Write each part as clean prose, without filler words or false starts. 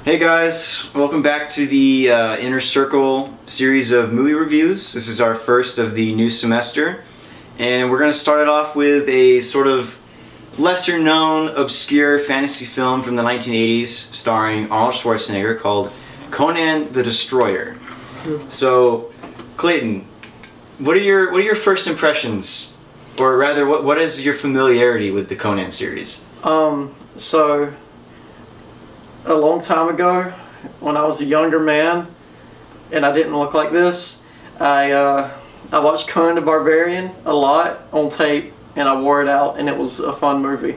Hey guys, welcome back to the Inner Circle series of movie reviews. This is our first of the new semester, and we're going to start it off with a sort of lesser known, obscure fantasy film from the 1980s starring Arnold Schwarzenegger called Conan the Destroyer. So, Clayton, what are your first impressions, or rather, what is your familiarity with the Conan series? So a long time ago, when I was a younger man, and I didn't look like this, I watched Conan the Barbarian a lot on tape, and I wore it out, and it was a fun movie.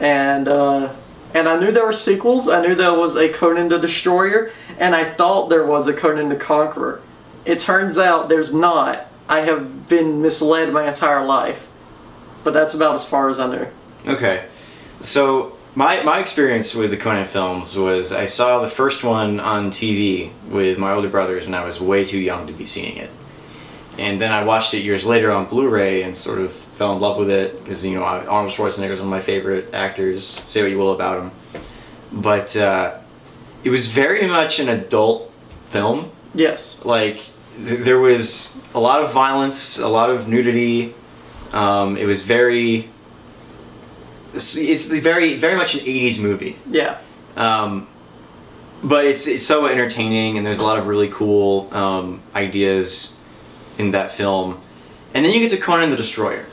And I knew there were sequels. I knew there was a Conan the Destroyer, and I thought there was a Conan the Conqueror. It turns out there's not. I have been misled my entire life, but that's about as far as I knew. Okay, so my experience with the Conan films was I saw the first one on TV with my older brothers when I was way too young to be seeing it. And then I watched it years later on Blu-ray and sort of fell in love with it because, you know, Arnold Schwarzenegger is one of my favorite actors, say what you will about him. But it was very much an adult film. Yes. Like, there was a lot of violence, a lot of nudity. It was very... It's very much an 80s movie. Yeah. But it's so entertaining, and there's a lot of really cool ideas in that film. And then you get to Conan the Destroyer.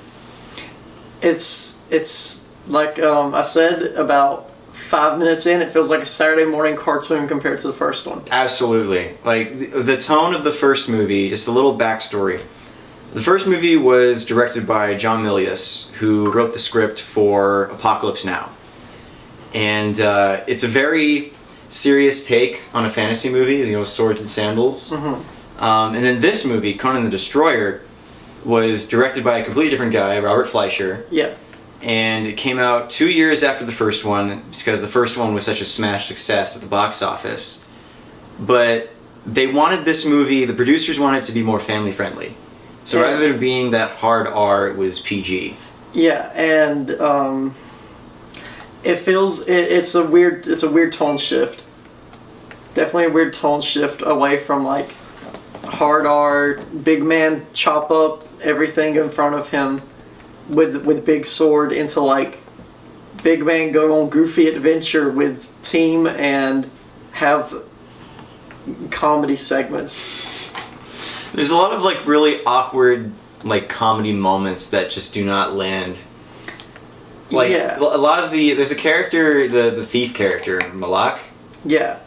It's like I said, about 5 minutes in, it feels like a Saturday morning cartoon compared to the first one. Absolutely. Like, the tone of the first movie, just a little backstory. The first movie was directed by John Milius, who wrote the script for Apocalypse Now. And it's a very serious take on a fantasy movie, you know, swords and sandals. Mm-hmm. And then this movie, Conan the Destroyer, was directed by a completely different guy, Robert Fleischer. Yeah. And it came out 2 years after the first one, because the first one was such a smash success at the box office. But they wanted this movie, the producers wanted it to be more family friendly. So yeah. Rather than being that hard R, it was PG. Yeah, and it feels it's a weird tone shift. Definitely a weird tone shift away from like hard R, big man chop up everything in front of him with big sword, into like big man go on goofy adventure with team and have comedy segments. There's a lot of like really awkward like comedy moments that just do not land. Like, yeah. A lot of there's a character, the thief character, Malak. Yeah.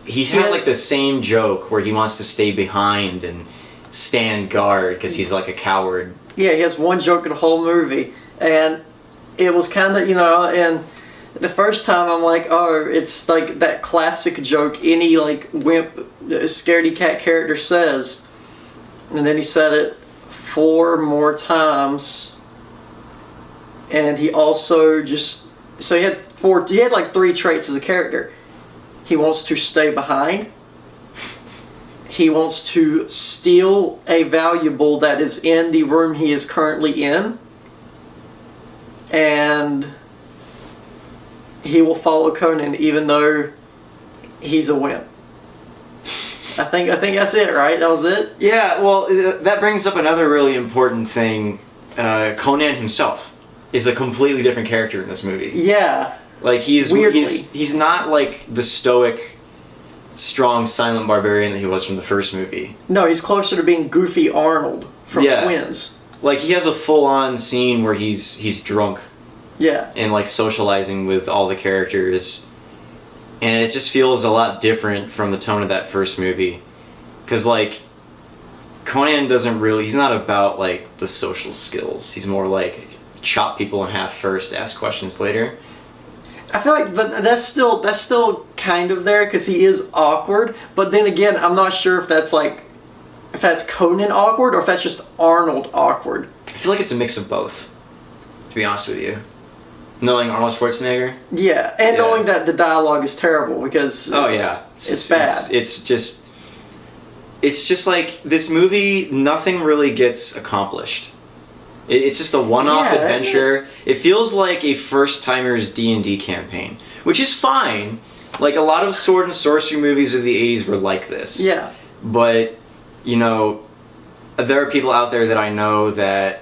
He has like the same joke where he wants to stay behind and stand guard because he's like a coward. Yeah, he has one joke in the whole movie, and it was kind of, you know, and the first time I'm like, oh, it's like that classic joke any like wimp, scaredy cat character says, and then he said it 4 more times, and he also just, so he had like 3 traits as a character. He wants to stay behind. He wants to steal a valuable that is in the room he is currently in. And he will follow Conan even though he's a wimp. I think that's it, right? That was it? Yeah, well, that brings up another really important thing. Conan himself is a completely different character in this movie. Yeah. Like, Weirdly. he's not like the stoic, strong, silent barbarian that he was from the first movie. No, he's closer to being Goofy Arnold from Twins. Like, he has a full-on scene where he's drunk. Yeah. And like socializing with all the characters. And it just feels a lot different from the tone of that first movie. Because like, Conan he's not about like the social skills. He's more like, chop people in half first, ask questions later. I feel like, but that's still kind of there because he is awkward. But then again, I'm not sure if that's Conan awkward or if that's just Arnold awkward. I feel like it's a mix of both, to be honest with you. Knowing Arnold Schwarzenegger. Yeah, and knowing that the dialogue is terrible because it's bad. It's just like this movie. Nothing really gets accomplished. It's just a one-off adventure. It feels like a first-timer's D&D campaign, which is fine, Like, a lot of sword and sorcery movies of the 80s were like this. Yeah. But, you know, there are people out there that I know that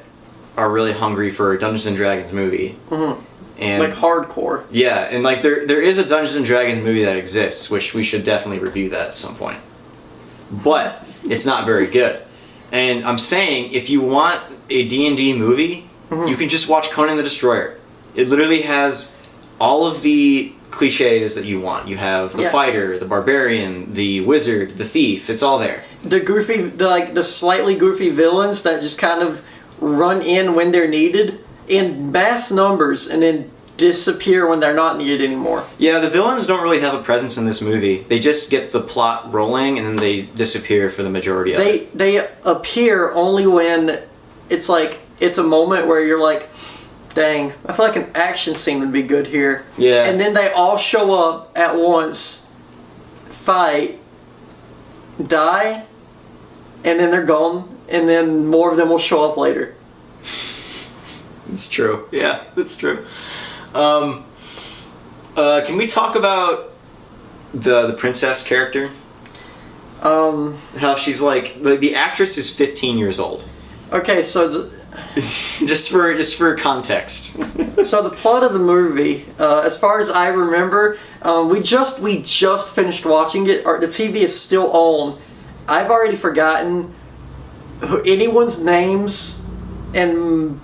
are really hungry for a Dungeons and Dragons movie. Mm-hmm. And like hardcore. Yeah, and like there is a Dungeons and Dragons movie that exists, which we should definitely review that at some point. But it's not very good. And I'm saying, if you want a D&D movie, you can just watch Conan the Destroyer. It literally has all of the cliches that you want. You have the fighter, the barbarian, the wizard, the thief. It's all there. The goofy, the slightly goofy villains that just kind of run in when they're needed in mass numbers and then disappear when they're not needed anymore. Yeah, the villains don't really have a presence in this movie. They just get the plot rolling and then they disappear for the majority of it. They appear only when it's like, it's a moment where you're like, dang, I feel like an action scene would be good here. Yeah. And then they all show up at once, fight, die, and then they're gone, and then more of them will show up later. It's true. Yeah, that's true. Can we talk about the princess character? How she's like, the actress is 15 years old. Okay, so just for context. So the plot of the movie, as far as I remember, we just finished watching it. The TV is still on. I've already forgotten anyone's names and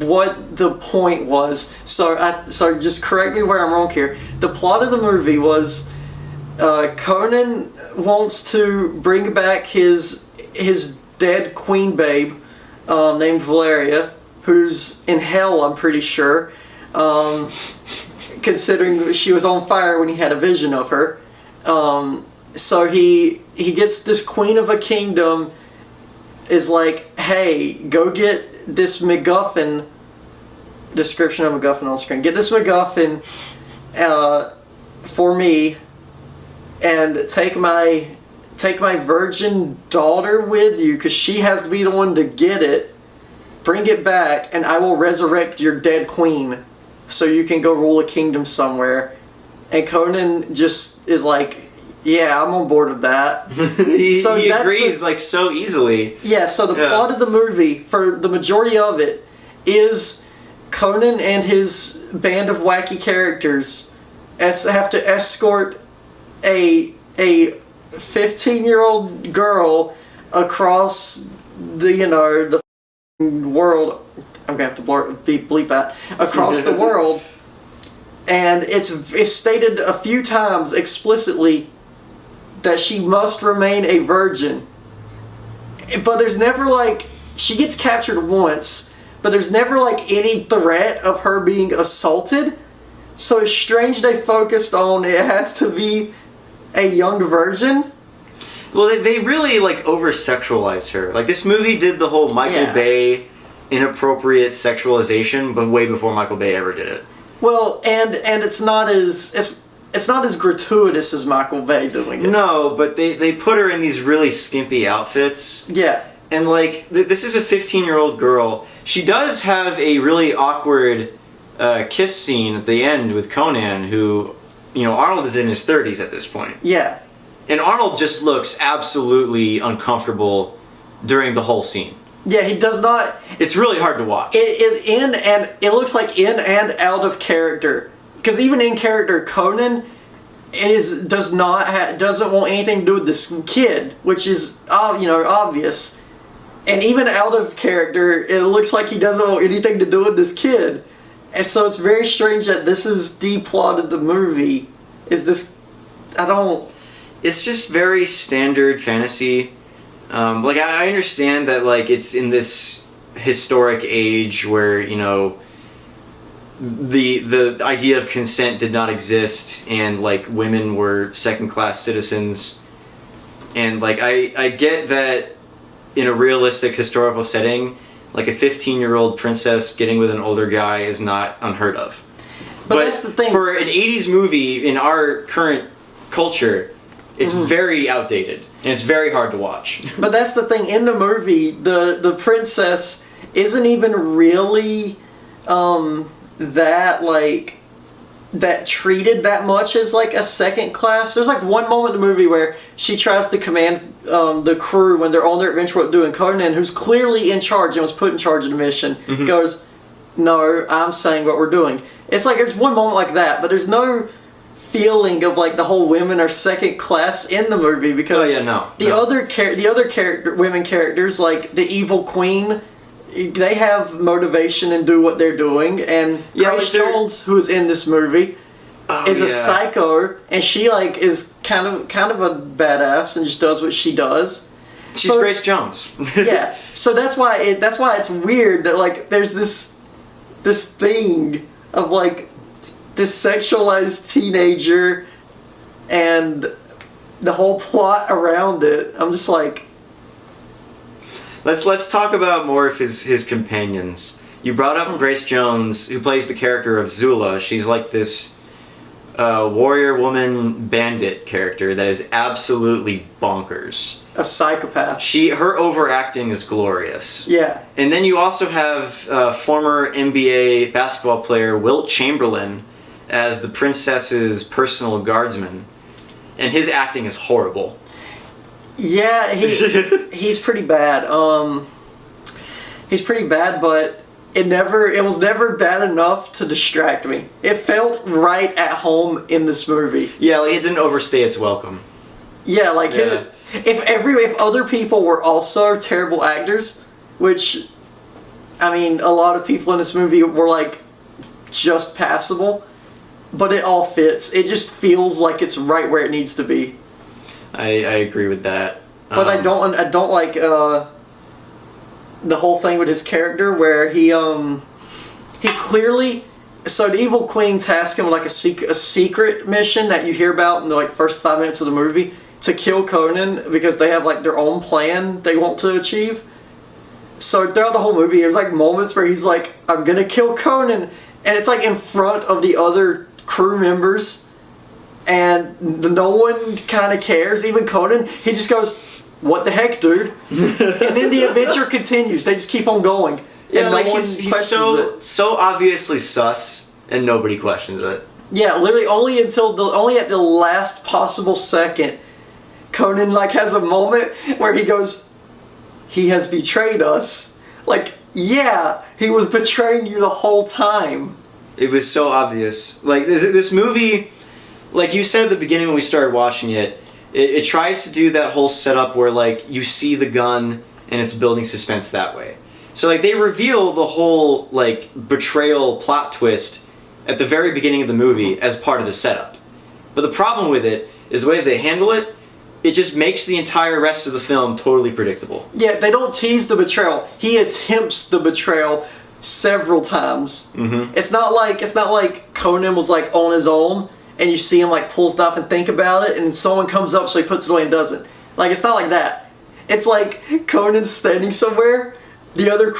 what the point was. So just correct me where I'm wrong here. The plot of the movie was Conan wants to bring back his dead queen babe named Valeria, who's in hell, I'm pretty sure, considering she was on fire when he had a vision of her. So he gets this queen of a kingdom, is like, hey, go get this MacGuffin, description of MacGuffin on screen, get this MacGuffin for me, and take my virgin daughter with you, because she has to be the one to get it. Bring it back, and I will resurrect your dead queen, so you can go rule a kingdom somewhere. And Conan just is like, yeah, I'm on board with that. he agrees like so easily. Yeah, so the plot of the movie, for the majority of it, is Conan and his band of wacky characters have to escort a 15-year-old girl across the world. I'm gonna have to bleep that across the world, and it's stated a few times explicitly that she must remain a virgin. But there's never like, she gets captured once, but there's never like any threat of her being assaulted. So it's strange they focused on it has to be a young virgin. Well, they really like over-sexualize her. Like, this movie did the whole Michael Bay inappropriate sexualization, but way before Michael Bay ever did it. Well, and it's not as gratuitous as Michael Bay doing it. No, but they put her in these really skimpy outfits. Yeah. And like, this is a 15-year-old girl. She does have a really awkward kiss scene at the end with Conan, who, Arnold is in his 30s at this point. Yeah. And Arnold just looks absolutely uncomfortable during the whole scene. Yeah, he does not. It's really hard to watch. It looks like in and out of character. Because even in character, Conan doesn't want anything to do with this kid, which is obvious. And even out of character, it looks like he doesn't want anything to do with this kid. And so it's very strange that this is the plot of the movie. It's just very standard fantasy. I understand that like it's in this historic age where the idea of consent did not exist, and like women were second-class citizens, and like I get that in a realistic historical setting, like a 15-year-old princess getting with an older guy is not unheard of. But that's the thing. For an 80s movie in our current culture, it's very outdated and it's very hard to watch. But that's the thing, in the movie, the princess isn't even really that like that treated that much as like a second class. There's like one moment in the movie where she tries to command the crew when they're on their adventure what doing. Conan, who's clearly in charge and was put in charge of the mission, goes, "No, I'm saying what we're doing." It's like there's one moment like that, but there's no feeling of like the whole women are second class in the movie because the other women characters, like the evil queen, they have motivation and do what they're doing, and Carly Jones, who is in this movie, is a psycho, and she like is kind of a badass and just does what she does. She's Grace Jones. Yeah, so that's why it's weird that like there's this thing of like this sexualized teenager and the whole plot around it. I'm just like, let's talk about more of his companions. You brought up Grace Jones, who plays the character of Zula. She's like this warrior woman bandit character that is absolutely bonkers. A psychopath. Her overacting is glorious. Yeah. And then you also have former NBA basketball player Wilt Chamberlain as the princess's personal guardsman, and his acting is horrible. Yeah, he's pretty bad. He's pretty bad, but it was never bad enough to distract me. It felt right at home in this movie. Yeah, like it didn't overstay its welcome. Yeah, like if other people were also terrible actors, which I mean, a lot of people in this movie were like just passable, but it all fits. It just feels like it's right where it needs to be. I agree with that. But I don't like the whole thing with his character where he clearly, so the evil queen tasked him with like a secret mission that you hear about in the like first 5 minutes of the movie to kill Conan because they have like their own plan they want to achieve. So throughout the whole movie, there's like moments where he's like, "I'm gonna kill Conan," and it's like in front of the other crew members, and no one kind of cares. Even Conan, he just goes, "What the heck, dude?" And then the adventure continues. They just keep on going. Yeah, and like no he's it. so obviously sus, and nobody questions it. Yeah, literally only at the last possible second, Conan like has a moment where he goes, "He has betrayed us." Like, yeah, he was betraying you the whole time. It was so obvious. Like this movie, like you said at the beginning when we started watching it, it tries to do that whole setup where like you see the gun and it's building suspense that way. So like they reveal the whole like betrayal plot twist at the very beginning of the movie as part of the setup. But the problem with it is the way they handle it. It just makes the entire rest of the film totally predictable. Yeah, they don't tease the betrayal. He attempts the betrayal several times. Mm-hmm. It's not like Conan was like on his own and you see him like pull stuff and think about it and someone comes up so he puts it away and does it. Like, it's not like that. It's like Conan's standing somewhere, the other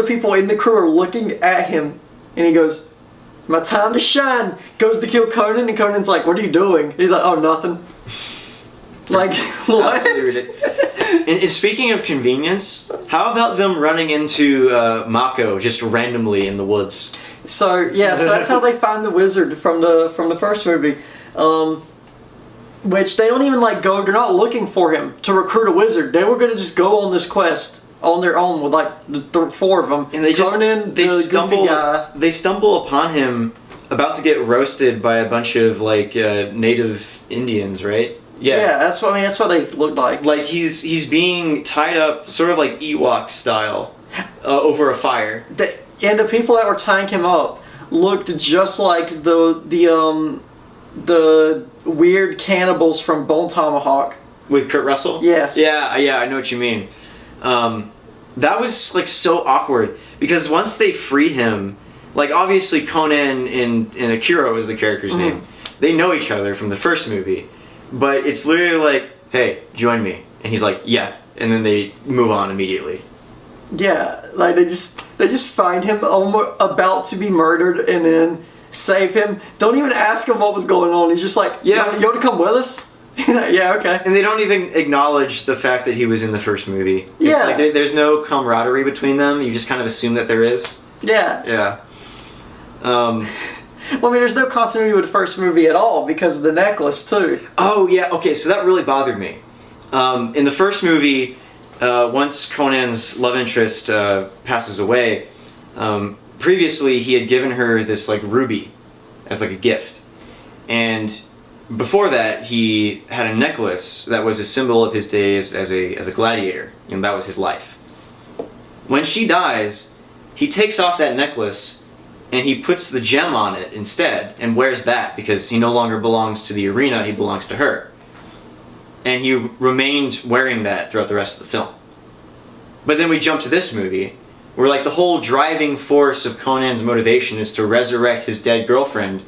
people in the crew are looking at him, and he goes, "My time to shine," goes to kill Conan, and Conan's like, "What are you doing?" He's like, "Oh, nothing." Like, what? And speaking of convenience, how about them running into Mako just randomly in the woods? So that's how they find the wizard from the first movie, which they don't even like go. They're not looking for him to recruit a wizard. They were gonna just go on this quest on their own with like the four of them. And they Conan, they stumble upon him about to get roasted by a bunch of like native Indians, right? Yeah, that's what they look like. Like he's being tied up, sort of like Ewok style, over a fire. And the people that were tying him up looked just like the weird cannibals from Bone Tomahawk. With Kurt Russell? Yes. Yeah, I know what you mean. That was like so awkward because once they free him, like obviously Conan and Akira is the character's name. They know each other from the first movie. But it's literally like, "Hey, join me," and he's like, "Yeah," and then they move on immediately. Yeah, like they just find him about to be murdered and then save him. Don't even ask him what was going on. He's just like, "Yeah, you want to come with us?" Like, "Yeah, okay." And they don't even acknowledge the fact that he was in the first movie. Yeah, it's like there's no camaraderie between them. You just kind of assume that there is. Yeah. Yeah. Well, I mean, there's no continuity with the first movie at all because of the necklace, too. Oh, yeah, okay, so that really bothered me. In the first movie, once Conan's love interest passes away, previously he had given her this, like, ruby as, like, a gift. And before that, he had a necklace that was a symbol of his days as a gladiator, and that was his life. When she dies, he takes off that necklace and he puts the gem on it instead and wears that because he no longer belongs to the arena, he belongs to her. And he remained wearing that throughout the rest of the film. But then we jump to this movie where like the whole driving force of Conan's motivation is to resurrect his dead girlfriend,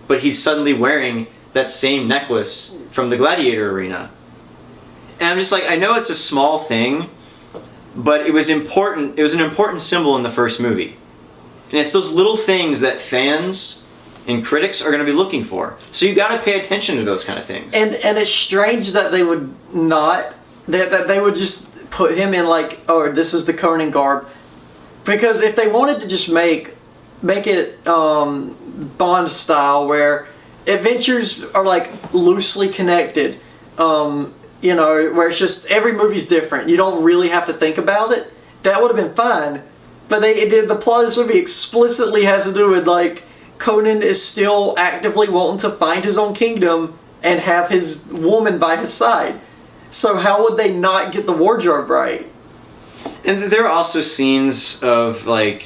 but he's suddenly wearing that same necklace from the gladiator arena. And I'm just like, I know it's a small thing, but it was important. It was an important symbol in the first movie. And it's those little things that fans and critics are going to be looking for. So you got to pay attention to those kind of things. And it's strange that they would not, that they would just put him in like, oh, this is the Conan garb. Because if they wanted to just make it Bond style where adventures are like loosely connected, you know, where it's just every movie's different. You don't really have to think about it. That would have been fine. But the plot of this movie explicitly has to do with like Conan is still actively wanting to find his own kingdom and have his woman by his side. So how would they not get the wardrobe right? And there are also scenes of like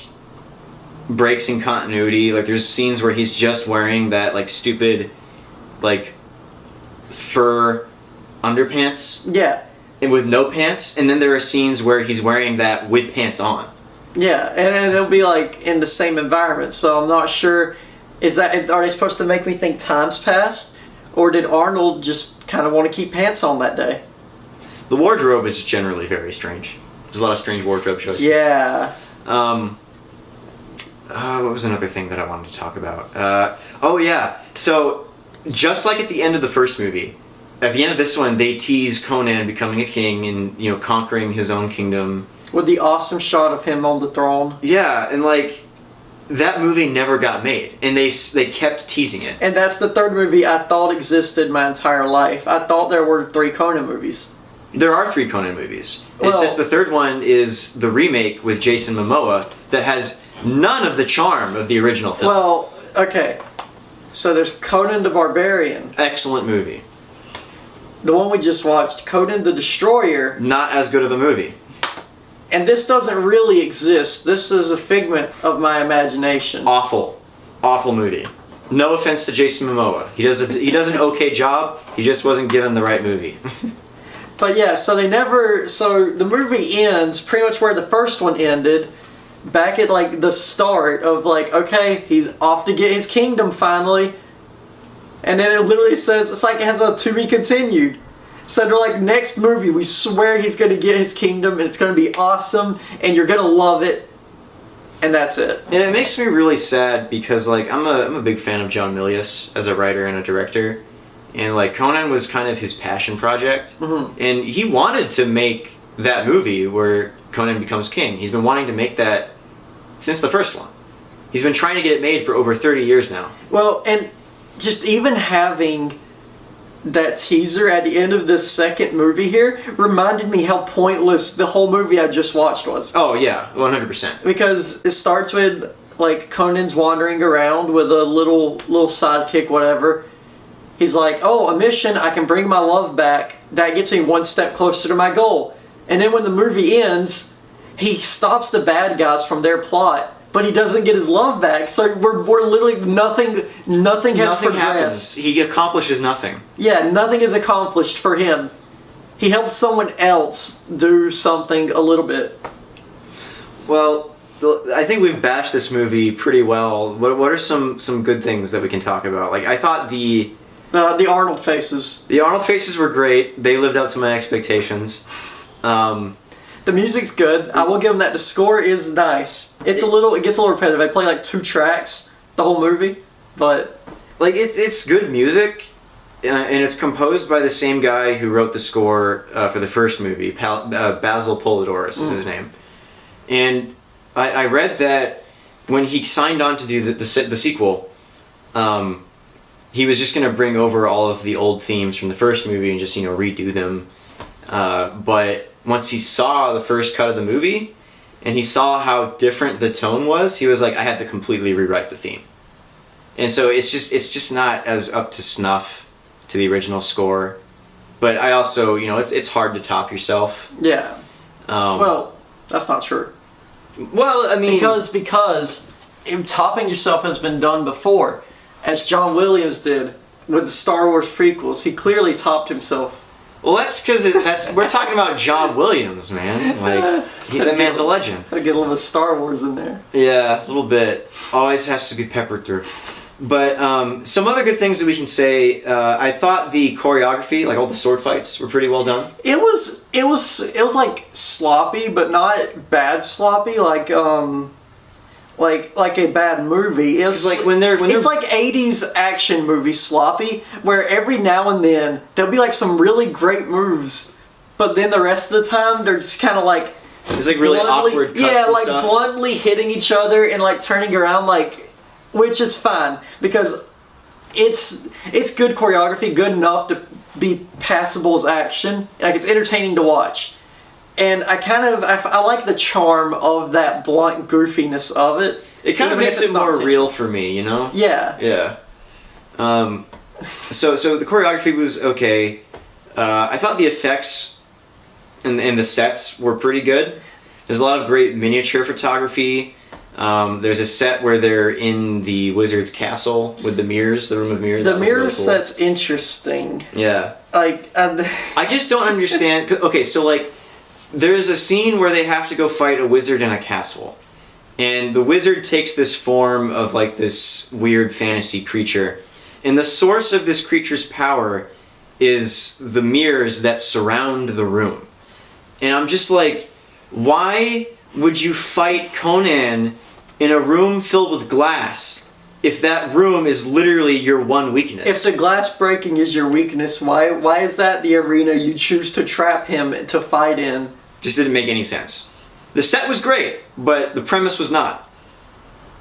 breaks in continuity. Like there's scenes where he's just wearing that like stupid like fur underpants. Yeah. And with no pants. And then there are scenes where he's wearing that with pants on. Yeah, and it'll be like in the same environment. So I'm not sure. Are they supposed to make me think time's passed, or did Arnold just kind of want to keep pants on that day? The wardrobe is generally very strange. There's a lot of strange wardrobe choices. Yeah. What was another thing that I wanted to talk about? Oh yeah. So just like at the end of the first movie, at the end of this one, they tease Conan becoming a king and conquering his own kingdom. With the awesome shot of him on the throne. Yeah, and like that movie never got made, and they kept teasing it. And that's the third movie I thought existed my entire life. I thought there were 3 Conan movies. There are 3 Conan movies. Well, it's just the third one is the remake with Jason Momoa that has none of the charm of the original film. Well, okay. So there's Conan the Barbarian. Excellent movie. The one we just watched, Conan the Destroyer. Not as good of a movie. And this doesn't really exist. This is a figment of my imagination. Awful movie. No offense to Jason Momoa. He does an okay job. He just wasn't given the right movie. But yeah, so the movie ends pretty much where the first one ended, back at like the start of like, okay, he's off to get his kingdom finally. And then it literally says, it's like it has a to be continued. So they're like, next movie, we swear he's going to get his kingdom and it's going to be awesome and you're going to love it. And that's it. And it makes me really sad because like I'm a big fan of John Milius as a writer and a director. And like Conan was kind of his passion project. Mm-hmm. And he wanted to make that movie where Conan becomes king. He's been wanting to make that since the first one. He's been trying to get it made for over 30 years now. Well, and just even having that teaser at the end of this second movie here reminded me how pointless the whole movie I just watched was. Oh yeah, 100%. Because it starts with like Conan's wandering around with a little sidekick, whatever. He's like, oh, a mission, I can bring my love back. That gets me one step closer to my goal. And then when the movie ends, he stops the bad guys from their plot, but he doesn't get his love back. So we're literally nothing has progressed. Happens. He accomplishes nothing. Yeah, nothing is accomplished for him. He helped someone else do something a little bit. Well, I think we've bashed this movie pretty well. What are some good things that we can talk about? Like I thought the Arnold faces. The Arnold faces were great. They lived up to my expectations. The music's good. I will give them that. The score is nice. It gets a little repetitive. I play like 2 tracks the whole movie, but like it's good music, and it's composed by the same guy who wrote the score for the first movie. Basil Polidoris is his name, and I read that when he signed on to do the sequel, he was just going to bring over all of the old themes from the first movie and just, redo them. But once he saw the first cut of the movie and he saw how different the tone was, he was like, I had to completely rewrite the theme. And so it's just not as up to snuff to the original score. But I also, it's hard to top yourself. Yeah. Well, that's not true. Well, I mean... Because topping yourself has been done before. As John Williams did with the Star Wars prequels. He clearly topped himself. Well, that's because we're talking about John Williams, man. Like, that man's a legend. Gotta get a little Star Wars in there. Yeah, a little bit. Always has to be peppered through. But some other good things that we can say. I thought the choreography, like all the sword fights, were pretty well done. It was like sloppy, but not bad sloppy. Like a bad movie. It's like when they're it's like 80s action movie sloppy, where every now and then there'll be like some really great moves, but then the rest of the time they're just kind of like it's like really awkward cuts yeah, and like stuff. Bluntly hitting each other and like turning around, like, which is fine because it's good choreography, good enough to be passable as action. Like, it's entertaining to watch. And I like the charm of that blunt goofiness of it. It kind of makes it more real for me, Yeah. Yeah. So the choreography was okay. I thought the effects and the sets were pretty good. There's a lot of great miniature photography. There's a set where they're in the wizard's castle with the mirrors, the room of mirrors. The mirror set's interesting. Yeah. I just don't understand. Okay, so like, there's a scene where they have to go fight a wizard in a castle. And the wizard takes this form of like this weird fantasy creature. And the source of this creature's power is the mirrors that surround the room. And I'm just like, why would you fight Conan in a room filled with glass if that room is literally your one weakness? If the glass breaking is your weakness, why is that the arena you choose to trap him to fight in? Just didn't make any sense. The set was great, but the premise was not.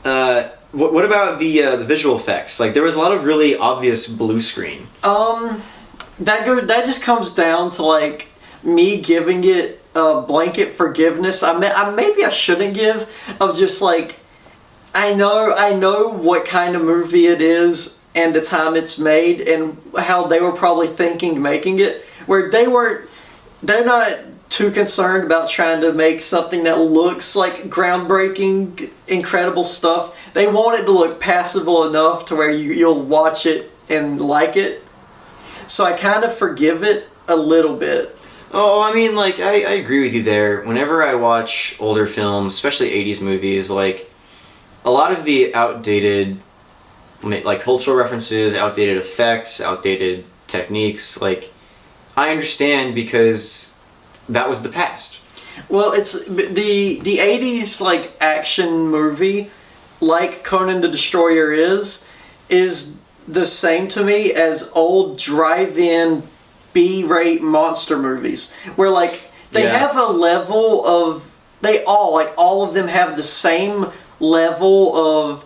What about the visual effects? Like, there was a lot of really obvious blue screen. That just comes down to like me giving it a blanket forgiveness. Maybe I shouldn't give, of just like, I know what kind of movie it is and the time it's made and how they were probably thinking making it, where they're not too concerned about trying to make something that looks like groundbreaking, incredible stuff. They want it to look passable enough to where you'll watch it and like it. So I kind of forgive it a little bit. Oh, I mean, like, I agree with you there. Whenever I watch older films, especially 80s movies, like, a lot of the outdated, like, cultural references, outdated effects, outdated techniques, like, I understand because that was the past. Well, it's the 80s, like, action movie, like Conan the Destroyer is the same to me as old drive-in B-rate monster movies, where like they have a level of, all of them have the same level of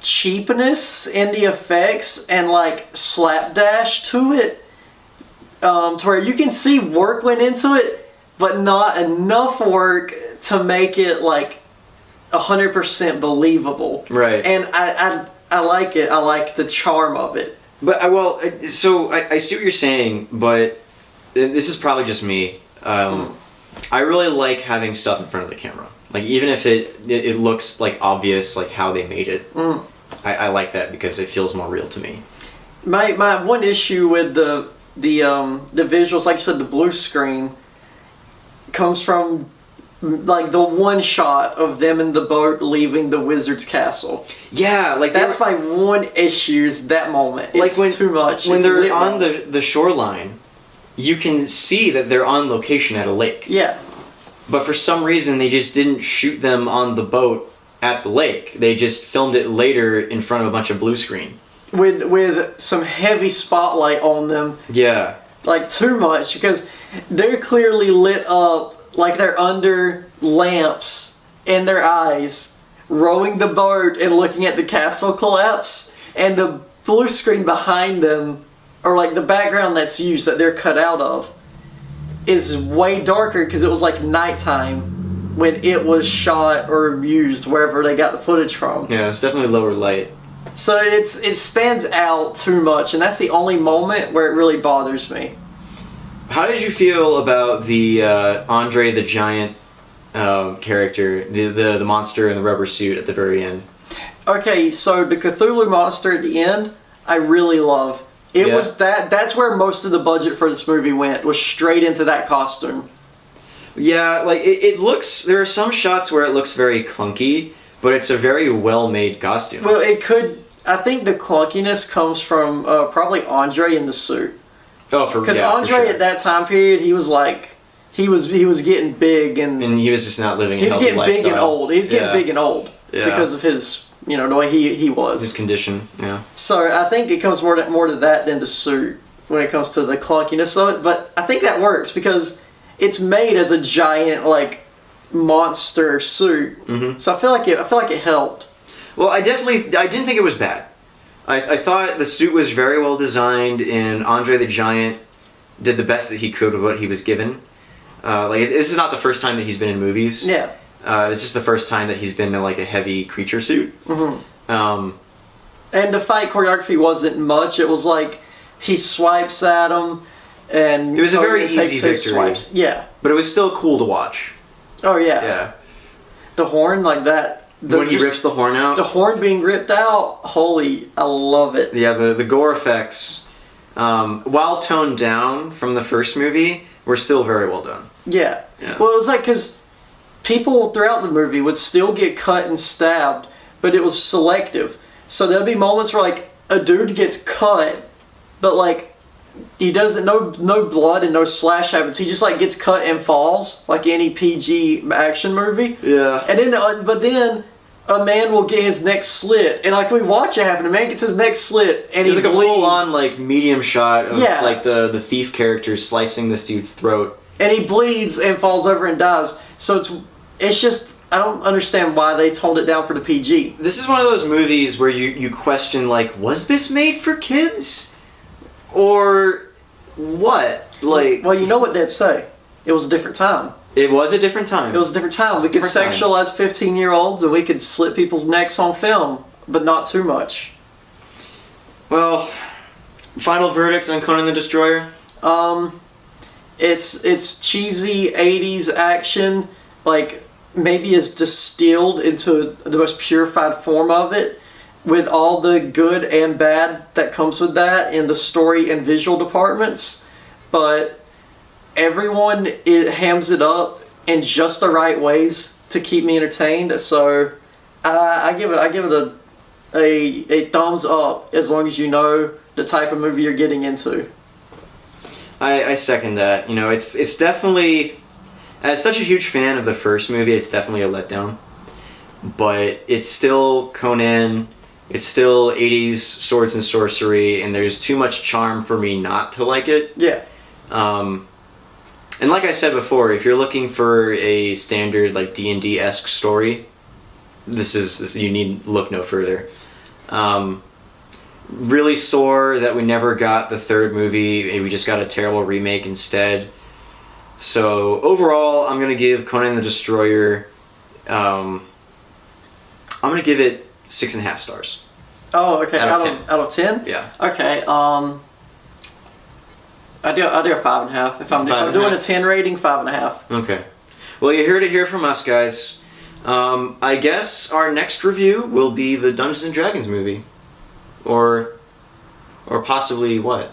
cheapness in the effects and like slapdash to it, to where you can see work went into it, but not enough work to make it like 100% believable. Right. And I like it. I like the charm of it. But so I see what you're saying, but this is probably just me. I really like having stuff in front of the camera. Like, even if it looks like obvious, like how they made it. I like that because it feels more real to me. My one issue with the visuals, like you said, the blue screen, comes from like the one shot of them in the boat leaving the wizard's castle. Yeah, like that's my one issue, is that moment. Like, it's too much. When they're on the shoreline, you can see that they're on location at a lake. Yeah. But for some reason, they just didn't shoot them on the boat at the lake. They just filmed it later in front of a bunch of blue screen. With some heavy spotlight on them. Yeah. Like, too much, because they're clearly lit up like they're under lamps in their eyes, rowing the boat and looking at the castle collapse. and the blue screen behind them, or like the background that's used that they're cut out of, is way darker because it was like nighttime when it was shot or used wherever they got the footage from. Yeah, it's definitely lower light. So it stands out too much, and that's the only moment where it really bothers me. How did you feel about the Andre the Giant character, the monster in the rubber suit at the very end? Okay, so the Cthulhu monster at the end, I really love. It was that's where most of the budget for this movie went, was straight into that costume. Yeah, like it looks, there are some shots where it looks very clunky, but it's a very well-made costume. Well, I think the clunkiness comes from probably Andre in the suit. Oh, because Andre at that time period, he was like, he was getting big and he was just not living. He was getting big and old. He was getting big and old because of his, the way he was. His condition, yeah. So I think it comes more to that than the suit when it comes to the clunkiness of it. But I think that works because it's made as a giant like monster suit. Mm-hmm. So I feel like it helped. Well, I didn't think it was bad. I thought the suit was very well designed, and Andre the Giant did the best that he could with what he was given. This is not the first time that he's been in movies. Yeah. It's just the first time that he's been in like a heavy creature suit. Mm-hmm. And the fight choreography wasn't much. It was like he swipes at him, and it was a very easy victory. Swipes. Yeah. But it was still cool to watch. Oh yeah. Yeah. The horn like that. When he rips the horn out. The horn being ripped out, holy, I love it. Yeah, the gore effects, while toned down from the first movie, were still very well done. Yeah. Well, it was like, because people throughout the movie would still get cut and stabbed, but it was selective. So there'll be moments where, like, a dude gets cut, but, like, he doesn't, no blood and no slash happens. He just, like, gets cut and falls, like any PG action movie. Yeah. And then, but then a man will get his neck slit, and like we watch it happen. A man gets his neck slit, and he's like bleeds. A full-on like medium shot of like the thief character slicing this dude's throat, and he bleeds and falls over and dies. So it's just, I don't understand why they toned it down for the PG. This is one of those movies where you question, like, was this made for kids, or what? Like, well, you know what they'd say. It was a different time. It was a different time. It was a different time. We could sexualize 15-year-olds, and we could slit people's necks on film, but not too much. Well, final verdict on Conan the Destroyer? It's cheesy 80s action, like, maybe is distilled into the most purified form of it, with all the good and bad that comes with that in the story and visual departments, but everyone hams it up in just the right ways to keep me entertained. So I give it a thumbs up, as long as you know the type of movie you're getting into. I second that. It's definitely, as such a huge fan of the first movie, it's definitely a letdown. But it's still Conan. It's still 80s swords and sorcery, and there's too much charm for me not to like it. Yeah. And like I said before, if you're looking for a standard like D&D-esque story, this you need look no further. Really sore that we never got the third movie. We just got a terrible remake instead. So overall, I'm gonna give Conan the Destroyer. I'm gonna give it 6.5 stars. Oh, okay. Out of 10? Yeah. Okay. I do a 5.5. If I'm doing a 10 rating, 5.5. Okay. Well, you heard it here from us, guys. I guess our next review will be the Dungeons and Dragons movie, or possibly what?